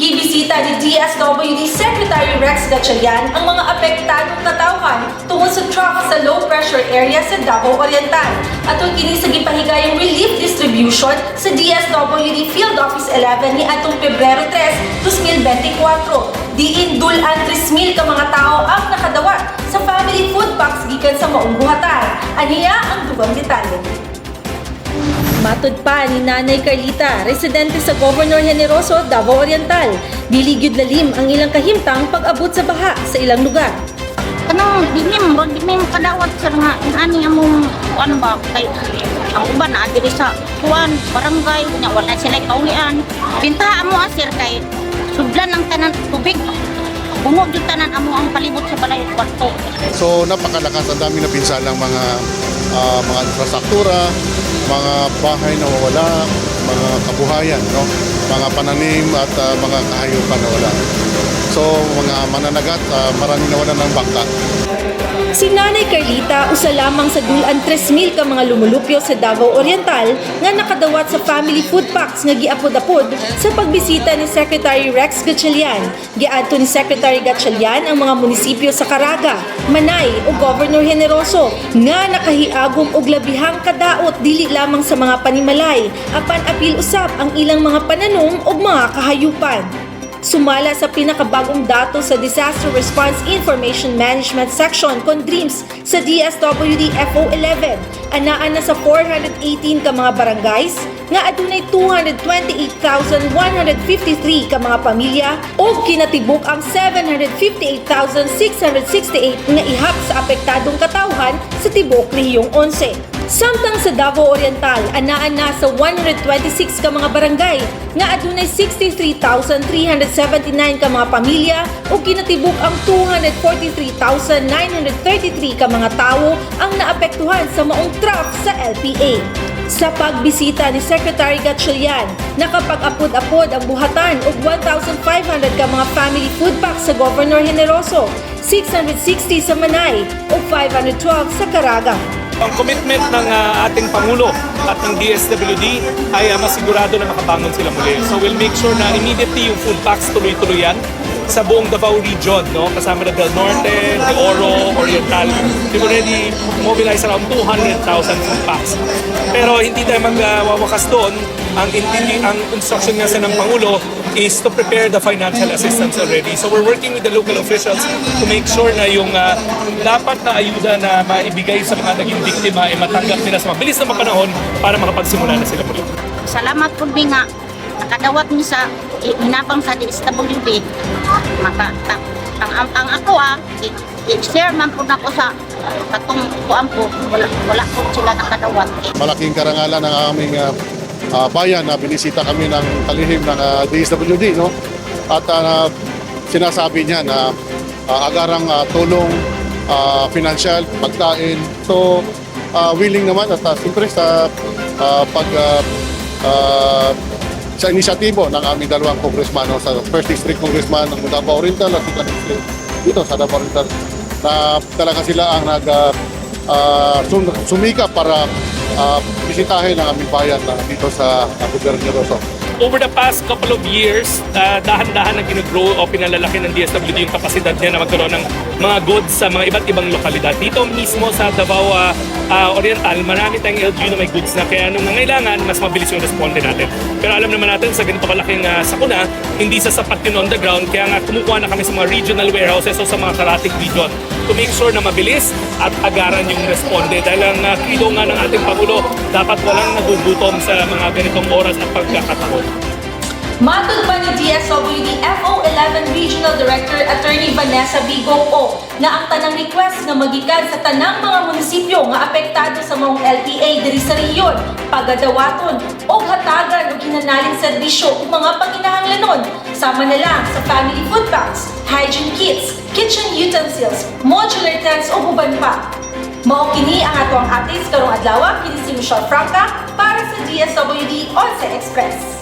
Gibisita ni DSWD Secretary Rex Gatchalian ang mga apektadong katawhan tungod sa trough sa low pressure area sa Davao Oriental at kini sa gipahigayong relief distribution sa DSWD Field Office 11 ni atong Pebrero 3, 2024. Diin dulan 3,000 ka mga tao ang nakadawat sa family food box gikan sa maong buhatan. Aniya ang dugang detalye. Matud pa ni Nanay Carlita, residente sa Governor Generoso, Davao Oriental. Dili gyud lalim ang ilang kahimtang pag-abot sa baha sa ilang lugar. Dilim kadawat sir nga ani among kuan ba kay ang uban na diri sa kuan barangay nya wala sila kaulian. Pinta amo sir kay sudlan ang tanan tubig. Bungo jud tanan amo ang palibot sa balay kwarto. So napakalakas, ang dami na pinsalang mga infrastruktura, mga bahay na wala, mga kabuhayan, no? Mga pananim at mga kahayupan na wala. So mga mananagat, maraming nawalan ng bangka. Si Nanay Carlita usa lamang sa dulan 3,000 ka mga lumulupyo sa Davao Oriental nga nakadawat sa family food packs nga giapod-apod sa pagbisita ni Secretary Rex Gatchalian. Giadto ni Secretary Gatchalian ang mga munisipyo sa Caraga, Manay ug Governor Generoso nga nakahiagom og labihang kadaot dili lamang sa mga panimalay apan apil usab ang ilang mga pananom ug mga kahayupan. Sumala sa pinakabagong datos sa Disaster Response Information Management Section (DRIMS) sa DSWD FO11, anaan na sa 418 ka mga barangays nga adunay 228,153 ka mga pamilya o kinatibuk ang 758,668 nga ihap sa apektadong katawhan sa tibok rehiyong 11. Samtang sa Davao Oriental, anaan na sa 126 ka mga barangay nga adunay 63,379 ka mga pamilya o kinatibuk ang 243,933 ka mga tao ang naapektuhan sa maong trough sa LPA. Sa pagbisita ni Secretary Gatchalian, nakapag-apod-apod ang buhatan og 1,500 ka mga family food packs sa Governor Generoso, 660 sa Manay o 512 sa Caraga. Ang commitment ng ating Pangulo at ng DSWD ay masigurado na makabangon sila muli. So we'll make sure na immediately yung food packs tuloy-tuloy yan sa buong Davao region, no? Kasama na Del Norte, De Oro, Oriental. We've already mobilized around 200,000 food packs. Pero hindi tayo magwawakas doon. Ang instruction nga sa ng Pangulo is to prepare the financial assistance already. So we're working with the local officials to make sure na yung dapat na ayuda na maibigay sa mga naging biktima ay matanggap nila sa mabilis na panahon para makapagsimula na sila muli. Salamat po nga nakadawat ni sa hinabang sa DSWD. Ang ako i-share man po nako sa katong kuan po wala po sila nakadawat. Malaking karangalan ng aming bayan na binisita kami ng kalihim ng DSWD, no? At sinasabi niya na agarang tulong, financial, pagkain. So willing naman at siyempre sa sa inisyatibo ng aming dalawang congressman, no? Sa First District Congressman ng Davao Oriental at dito sa Davao Oriental, na talaga sila ang sumika para bisitahin ang aming bayan dito sa Governor Generoso. Over the past couple of years, dahan-dahan na ginogrow o pinalalaki ng DSWD yung kapasidad niya na magkaroon ng mga goods sa mga iba't ibang lokalidad. Dito mismo sa Davao Oriental, marami tayong LGU na may goods na kaya nung nangailangan, mas mabilis yung responde natin. Pero alam naman natin sa ganito kalaking sakuna, hindi sasapat yun on the ground, kaya nga kumukuha na kami sa mga regional warehouses o sa mga karatig region to make sure na mabilis at agaran yung responde. Dahil ang credo nga ng ating Pangulo, dapat walang nagugutom sa mga ganitong oras at pagkakataon. Matud pa ni DSWD FO11 Regional Director Attorney Vanessa Bigo na ang tanang request nga magikan sa tanang mga munisipyo nga apektado sa maong LPA diri sa rehiyon, pagadawaton o hatagan og hinanaling serbisyo ug mga panginahanglanon sama na lang sa family food packs, hygiene kits, kitchen utensils, modular tents o uban pa. Mao kini ang ato ang updates karong adlaw. Kini si Michelle Franca para sa DSWD 11 Express.